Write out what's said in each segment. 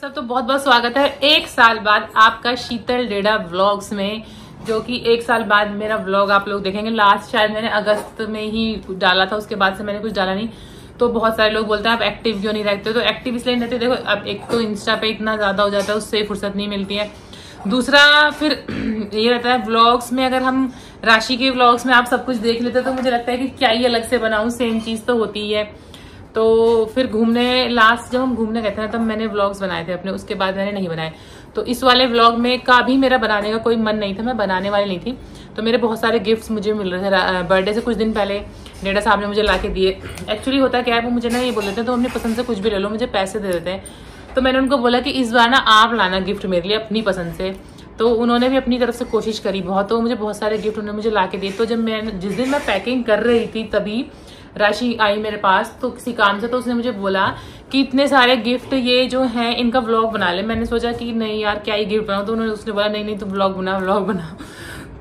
तो बहुत बहुत स्वागत है एक साल बाद आपका शीतल डेढ़ा व्लॉग्स में, जो कि एक साल बाद मेरा व्लॉग आप लोग देखेंगे। लास्ट शायद मैंने अगस्त में ही डाला था, उसके बाद से मैंने कुछ डाला नहीं। तो बहुत सारे लोग बोलते हैं आप एक्टिव क्यों नहीं रहते, तो एक्टिव इसलिए नहीं रहते। देखो अब एक तो इंस्टा पे इतना ज्यादा हो जाता है, उससे फुर्सत नहीं मिलती है। दूसरा फिर ये रहता है व्लॉग्स में, अगर हम राशि के व्लॉग्स में आप सब कुछ देख लेते तो मुझे लगता है कि क्या ही अलग से बनाऊं, सेम चीज तो होती ही है। तो फिर घूमने, लास्ट जब हम घूमने गए थे ना तब मैंने व्लॉग्स बनाए थे अपने, उसके बाद मैंने नहीं बनाए। तो इस वाले व्लॉग में का भी मेरा बनाने का कोई मन नहीं था, मैं बनाने वाली नहीं थी। तो मेरे बहुत सारे गिफ्ट्स मुझे मिल रहे थे बर्थडे से कुछ दिन पहले, डेढ़ा साहब ने मुझे ला के दिए। एक्चुअली होता क्या है, वो मुझे ना ये बोल देते हैं तो अपनी पसंद से कुछ भी ले लो, मुझे पैसे दे देते हैं। तो मैंने उनको बोला कि इस बार ना आप लाना गिफ्ट मेरे लिए अपनी पसंद से। तो उन्होंने भी अपनी तरफ से कोशिश करी बहुत, तो मुझे बहुत सारे गिफ्ट उन्होंने मुझे ला के दिए। तो जब मैं जिस दिन मैं पैकिंग कर रही थी तभी राशि आई मेरे पास, तो किसी काम से, तो उसने मुझे बोला कि इतने सारे गिफ्ट ये जो हैं इनका व्लॉग बना ले। मैंने सोचा कि नहीं यार क्या ही गिफ्ट बनाऊं, तो उसने बोला नहीं तू व्लॉग बना।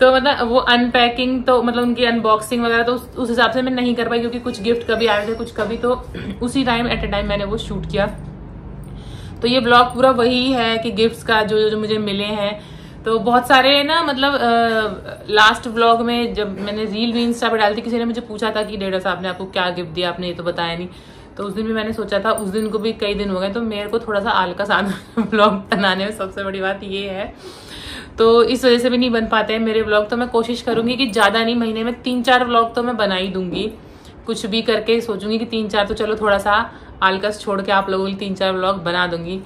तो मतलब वो अनपैकिंग, तो मतलब उनकी अनबॉक्सिंग वगैरह तो उस हिसाब से मैं नहीं कर पाई, क्योंकि कुछ गिफ्ट कभी आए थे कुछ कभी, तो उसी टाइम एट ए टाइम मैंने वो शूट किया। तो ये ब्लॉग पूरा वही है कि गिफ्ट्स का जो मुझे मिले हैं। तो बहुत सारे ना, मतलब लास्ट व्लॉग में जब मैंने रील भी इंस्टा पर डाली थी, किसी ने मुझे पूछा था कि डेढ़ा साहब ने आपको क्या गिफ्ट दिया, आपने ये तो बताया नहीं। तो उस दिन भी मैंने सोचा था, उस दिन को भी कई दिन हो गए, तो मेरे को थोड़ा सा आलकस आता व्लॉग बनाने में, सबसे बड़ी बात ये है। तो इस वजह से भी नहीं बन पाते हैं मेरे व्लॉग। तो मैं कोशिश करूंगी कि ज्यादा नहीं, महीने में 3-4 व्लॉग तो मैं बना ही दूंगी, कुछ भी करके सोचूंगी कि 3-4 तो चलो थोड़ा सा आलकस छोड़ के आप लोगों के लिए 3-4 व्लॉग बना दूंगी।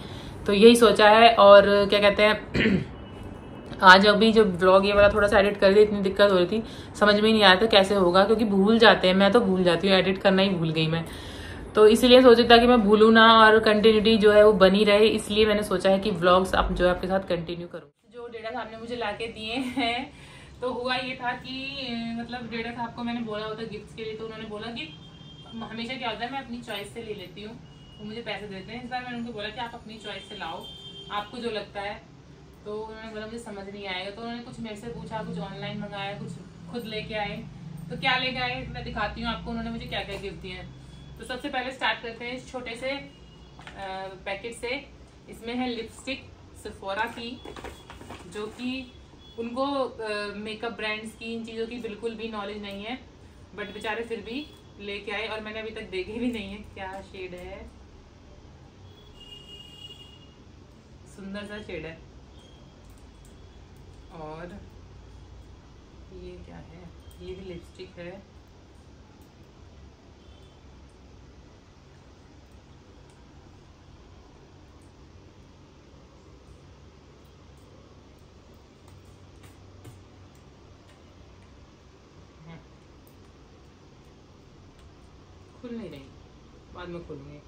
तो यही सोचा है। और क्या कहते हैं आज अभी जब व्लॉग ये वाला थोड़ा सा एडिट कर दी, इतनी दिक्कत हो रही थी, समझ में ही नहीं आया था कैसे होगा, क्योंकि भूल जाते हैं, मैं तो भूल जाती हूँ, एडिट करना ही भूल गई मैं। तो इसलिए सोचा था कि मैं भूलूं ना और कंटिन्यूटी जो है वो बनी रहे, इसलिए मैंने सोचा है कि व्लॉग्स अब जो है आपके साथ कंटिन्यू करूँ। जो डेढ़ा साहब ने मुझे ला के दिए हैं, तो हुआ ये था कि मतलब डेढ़ा साहब को मैंने बोला होता गिफ्ट के लिए, तो उन्होंने बोला कि हमेशा क्या होता है मैं अपनी चॉइस से ले लेती हूँ, वो मुझे पैसे देते हैं। इस बार मैंने उनको बोला कि आप अपनी चॉइस से लाओ, आपको जो लगता है। तो उन्होंने बोला मुझे समझ नहीं आएगा, तो उन्होंने कुछ मेरे से पूछा, कुछ ऑनलाइन मंगाया, कुछ खुद लेके आए। तो क्या लेके आए मैं दिखाती हूँ आपको, उन्होंने मुझे क्या क्या गिफ्ट दिए हैं। तो सबसे पहले स्टार्ट करते हैं इस छोटे से पैकेट से। इसमें है लिपस्टिक सेफोरा की, जो कि उनको मेकअप ब्रांड्स की, इन चीज़ों की बिल्कुल भी नॉलेज नहीं है, बट बेचारे फिर भी लेके आए, और मैंने अभी तक देखे भी नहीं है क्या शेड है। सुंदर सा शेड है। और ये क्या है, ये भी लिपस्टिक है। खुल नहीं रही, बाद में खुलूंगी।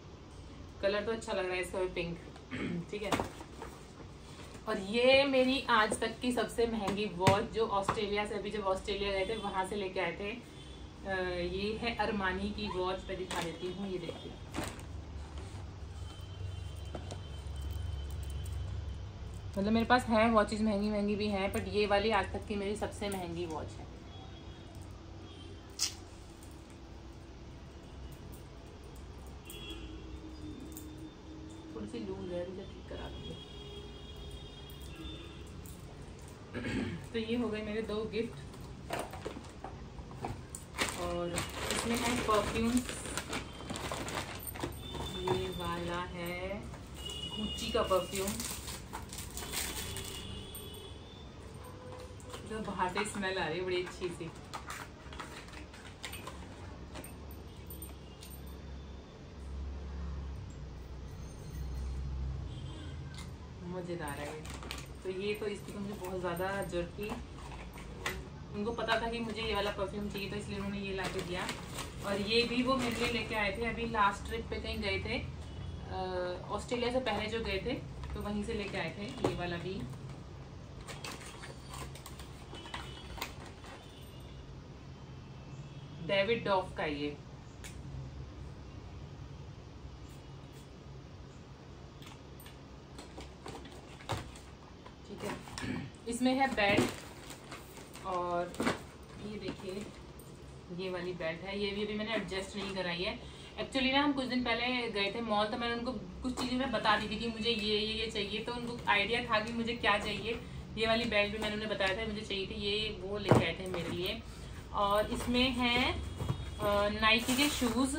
कलर तो अच्छा लग रहा है इसका भी, पिंक। ठीक है। और ये मेरी आज तक की सबसे महंगी वॉच, जो ऑस्ट्रेलिया से, अभी जब ऑस्ट्रेलिया गए थे वहां से लेके आए थे। ये है अरमानी की वॉच, पे दिखा देती हूँ, ये देखिए। मतलब मेरे पास है वॉचेस महंगी भी हैं, बट ये वाली आज तक की मेरी सबसे महंगी वॉच है। थोड़ी सी लूज है, मुझे ठीक करा दूंगी। तो ये हो गए मेरे 2 गिफ्ट। और इसमें है परफ्यूम्स। ये वाला है गुच्ची का परफ्यूम, जो बाहर से स्मेल आ रही है बड़ी अच्छी सी। मजेदार है ये। तो ये तो इसकी तो मुझे बहुत ज़्यादा जरूरत थी, उनको पता था कि मुझे ये वाला परफ्यूम चाहिए, तो इसलिए उन्होंने ये ला के दिया। और ये भी वो मेरे लिए लेके आए थे, अभी लास्ट ट्रिप पे कहीं गए थे, ऑस्ट्रेलिया से पहले जो गए थे, तो वहीं से लेके आए थे ये वाला भी। डेविड डॉफ का ये। ठीक है। इसमें है बेल्ट, और ये देखिए ये वाली बेल्ट है। ये भी अभी मैंने एडजस्ट नहीं कराई है, एक्चुअली ना हम कुछ दिन पहले गए थे मॉल, तो मैंने उनको कुछ चीज़ें मैं बता दी थी कि मुझे ये चाहिए, तो उनको आइडिया था कि मुझे क्या चाहिए। ये वाली बेल्ट भी मैंने उन्हें बताया था मुझे चाहिए थी, ये वो लेके आए थे मेरे लिए। और इसमें हैं नाइकी के शूज़,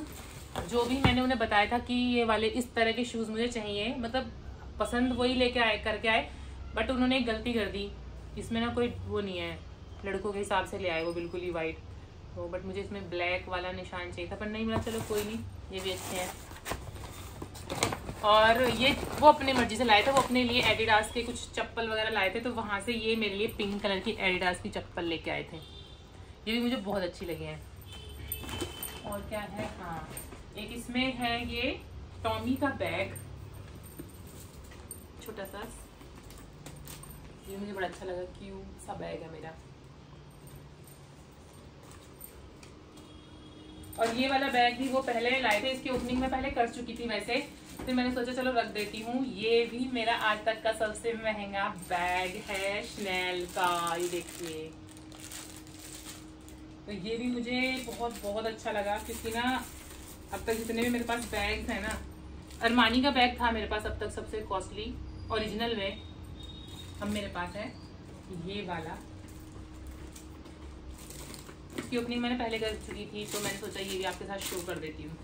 जो भी मैंने उन्हें बताया था कि ये वाले इस तरह के शूज़ मुझे चाहिए, मतलब पसंद वही लेके आए करके आए, बट उन्होंने एक गलती कर दी। इसमें ना कोई वो नहीं है, लड़कों के हिसाब से ले आए वो बिल्कुल ही वाइट, तो बट मुझे इसमें ब्लैक वाला निशान चाहिए था, पर नहीं मिला। चलो कोई नहीं, ये भी अच्छे हैं। और ये वो अपनी मर्जी से लाए थे, वो अपने लिए एडिडास के कुछ चप्पल वगैरह लाए थे, तो वहाँ से ये मेरे लिए पिंक कलर की एडिडास की चप्पल लेके आए थे। ये भी मुझे बहुत अच्छी लगी हैं। और क्या है, हाँ एक इसमें है ये टॉमी का बैग, छोटा सा, ये मुझे बड़ा अच्छा लगा, क्यूट सा बैग है मेरा। और ये वाला बैग भी वो पहले लाए थे, इसकी ओपनिंग में पहले कर चुकी थी वैसे, फिर मैंने सोचा चलो रख देती हूँ। ये भी मेरा आज तक का सबसे महंगा बैग है शनेल का, ये देखिए। तो ये भी मुझे बहुत बहुत अच्छा लगा, क्योंकि ना अब तक जितने भी मेरे पास बैग्स हैं ना, अरमानी का बैग था मेरे पास अब तक सबसे कॉस्टली ओरिजिनल में, अब मेरे पास है ये वाला। इसकी ओपनिंग मैंने पहले कर चुकी थी, तो मैंने सोचा ये भी आपके साथ शो कर देती हूँ।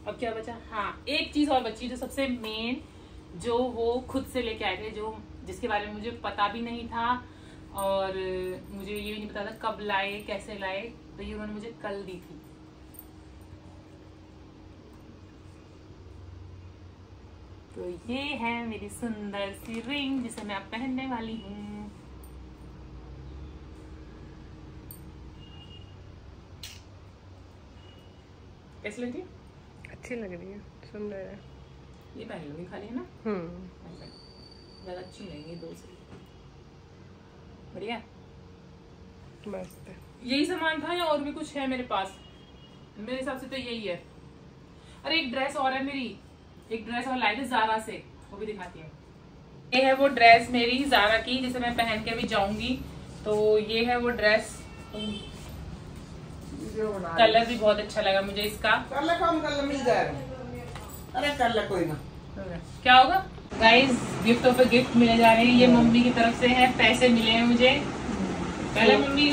अब क्या बचा, हाँ एक चीज़ और बची जो सबसे मेन, जो वो खुद से लेके आए थे, जो जिसके बारे में मुझे पता भी नहीं था और मुझे ये भी नहीं पता था कब लाए कैसे लाए, तो ये उन्होंने मुझे कल दी थी। तो ये है मेरी सुंदर सी रिंग, जिसे मैं अब पहनने वाली हूँ। कैसी लग रही है? अच्छी लग रही है, सुंदर है। ये पहन लूंगी खाली, है ना? ज्यादा अच्छी लगेंगी दो से। बढ़िया, मस्त है। यही सामान था या और भी कुछ है मेरे पास? मेरे हिसाब से तो यही है। अरे एक ड्रेस और है मेरी, एक ड्रेस और लाई थी ज़ारा से, वो भी दिखाती हूँ। ये है वो ड्रेस मेरी ज़ारा की, जिसे मैं पहन के भी जाऊंगी। तो ये है वो ड्रेस, कलर भी बहुत अच्छा लगा मुझे इसका। कलर मिल जाएगा, अरे कलर कोई ना, क्या होगा गाइस, गिफ्ट ऑफ गिफ्ट मिले जा रहे हैं। ये मम्मी की तरफ से है, पैसे मिले हैं मुझे। पहले मम्मी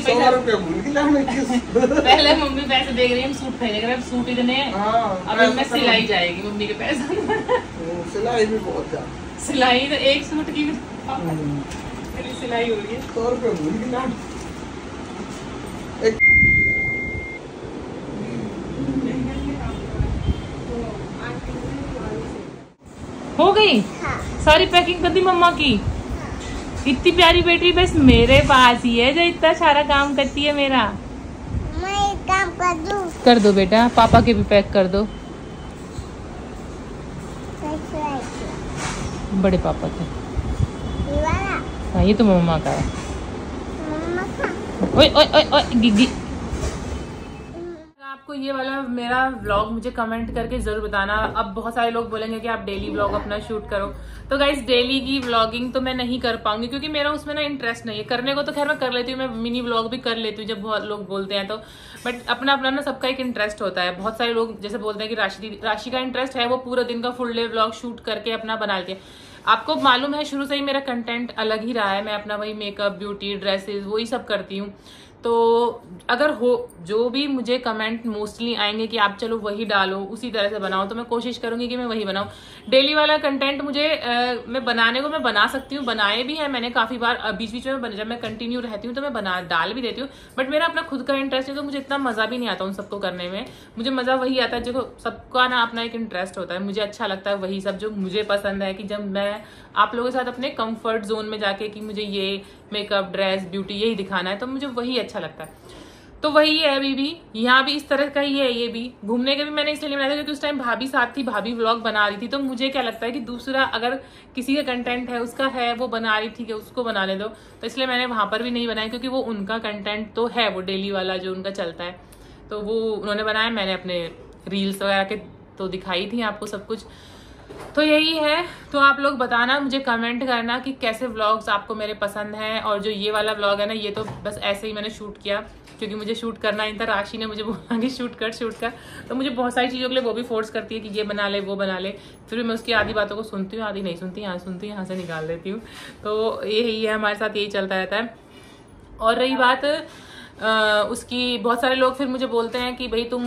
पहले मम्मी पैसे दे रही है, हम सूट खरीदेंगे, अब सूट इतने हैं, अब इनमें सिलाई जाएगी मम्मी के पैसे। सिलाई भी बहुत ज्यादा, सिलाई तो एक सूट की सिलाई हो रही है। 100 रुपये भूल गई ना। हो गई सारी पैकिंग कर दी मम्मा की। इतनी प्यारी बेटी बस मेरे पास ही है जो इतना सारा काम करती है मेरा। मैं काम कर दो बेटा, पापा के भी पैक कर दो, बड़े पापा के। हाँ ये तो मम्मा का है। ओए ओए ओए ओए गिग्गी। आपको ये वाला मेरा व्लॉग मुझे कमेंट करके जरूर बताना। अब बहुत सारे लोग बोलेंगे कि आप डेली व्लॉग अपना शूट करो, तो गाइस डेली की व्लॉगिंग तो मैं नहीं कर पाऊंगी, क्योंकि मेरा उसमें ना इंटरेस्ट नहीं है। करने को तो खैर मैं कर लेती हूँ, मैं मिनी व्लॉग भी कर लेती हूँ जब बहुत लोग बोलते हैं तो, बट अपना अपना ना सबका एक इंटरेस्ट होता है। बहुत सारे लोग जैसे बोलते हैं कि राशि का इंटरेस्ट है, वो पूरा दिन का फुल डे व्लॉग शूट करके अपना बना लेती है। आपको मालूम है शुरू से ही मेरा कंटेंट अलग ही रहा है, मैं अपना वही मेकअप, ब्यूटी, ड्रेसेस वही सब करती हूँ। तो अगर हो जो भी मुझे कमेंट मोस्टली आएंगे कि आप चलो वही डालो, उसी तरह से बनाओ, तो मैं कोशिश करूंगी कि मैं वही बनाऊं। डेली वाला कंटेंट मुझे मैं बनाने को मैं बना सकती हूँ, बनाए भी है मैंने काफी बार, बीच बीच में जब मैं कंटिन्यू रहती हूँ तो मैं डाल भी देती हूँ, बट मेरा अपना खुद का इंटरेस्ट है तो मुझे इतना मजा भी नहीं आता उन सबको करने में। मुझे मजा वही आता है जो सबका ना अपना एक इंटरेस्ट होता है, मुझे अच्छा लगता है वही सब जो मुझे पसंद है, कि जब मैं आप लोगों के साथ अपने कंफर्ट जोन में जाके कि मुझे ये मेकअप, ड्रेस, ब्यूटी यही दिखाना है, तो मुझे वही अच्छा लगता है। तो वही है अभी भी, यहाँ भी इस तरह का ही है। ये भी घूमने के भी मैंने इसलिए बनाया था क्योंकि उस टाइम भाभी साथ थी, भाभी व्लॉग बना रही थी, तो मुझे क्या लगता है कि दूसरा अगर किसी का कंटेंट है, उसका है, वो बना रही थी कि उसको बनाने दो, तो इसलिए मैंने वहां पर भी नहीं बनाया, क्योंकि वो उनका कंटेंट तो है, वो डेली वाला जो उनका चलता है, तो वो उन्होंने बनाया, मैंने अपने रील्स वगैरह के तो दिखाई थी आपको सब कुछ। तो यही है। तो आप लोग बताना, मुझे कमेंट करना कि कैसे व्लॉग्स आपको मेरे पसंद हैं। और जो ये वाला व्लॉग है ना, ये तो बस ऐसे ही मैंने शूट किया क्योंकि मुझे शूट करना ही था। राशि ने मुझे बोला कि शूट कर। तो मुझे बहुत सारी चीज़ों के लिए वो भी फोर्स करती है कि ये बना ले वो बना ले, फिर मैं उसकी आधी बातों को सुनती हूँ, आधी नहीं सुनती, यहाँ सुनती हूँ, यहाँ से निकाल देती हूँ। तो यही है, हमारे साथ यही चलता रहता है। और रही बात उसकी, बहुत सारे लोग फिर मुझे बोलते हैं कि भाई तुम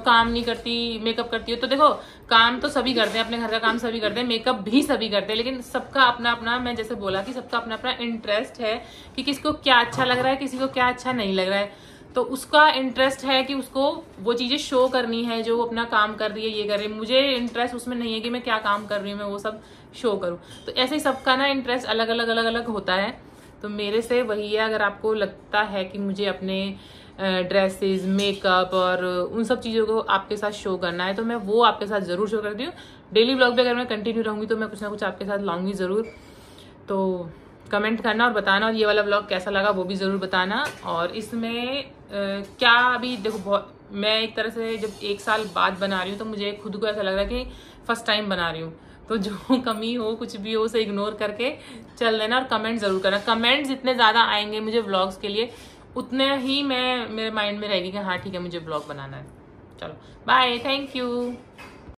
काम नहीं करती, मेकअप करती हो। तो देखो, काम तो सभी करते हैं, अपने घर का काम सभी करते हैं, मेकअप भी सभी करते हैं, लेकिन सबका अपना अपना, मैं जैसे बोला कि सबका अपना अपना इंटरेस्ट है कि किसको क्या अच्छा लग रहा है, किसी को क्या अच्छा नहीं लग रहा है। तो उसका इंटरेस्ट है कि उसको वो चीजें शो करनी है जो वो अपना काम कर रही है, ये कर रही है। मुझे इंटरेस्ट उसमें नहीं है कि मैं क्या काम कर रही हूँ, मैं वो सब शो करूँ। तो ऐसे ही सबका ना इंटरेस्ट अलग अलग होता है। तो मेरे से वही है, अगर आपको लगता है कि मुझे अपने ड्रेसेस, मेकअप और उन सब चीज़ों को आपके साथ शो करना है, तो मैं वो आपके साथ ज़रूर शो करती हूँ। डेली व्लॉग पे अगर मैं कंटिन्यू रहूँगी तो मैं कुछ ना कुछ आपके साथ लाऊंगी ज़रूर। तो कमेंट करना और बताना, और ये वाला व्लॉग कैसा लगा वो भी ज़रूर बताना। और इसमें क्या, अभी देखो, बहुत मैं एक तरह से जब 1 साल बाद बना रही हूँ तो मुझे खुद को ऐसा लग रहा है कि फर्स्ट टाइम बना रही हूँ। तो जो कमी हो, कुछ भी हो, उसे इग्नोर करके चल देना और कमेंट जरूर करना। कमेंट जितने ज़्यादा आएंगे मुझे व्लॉग्स के लिए, उतने ही मेरे माइंड में रहेगी कि हाँ ठीक है, मुझे व्लॉग बनाना है। चलो बाय, थैंक यू।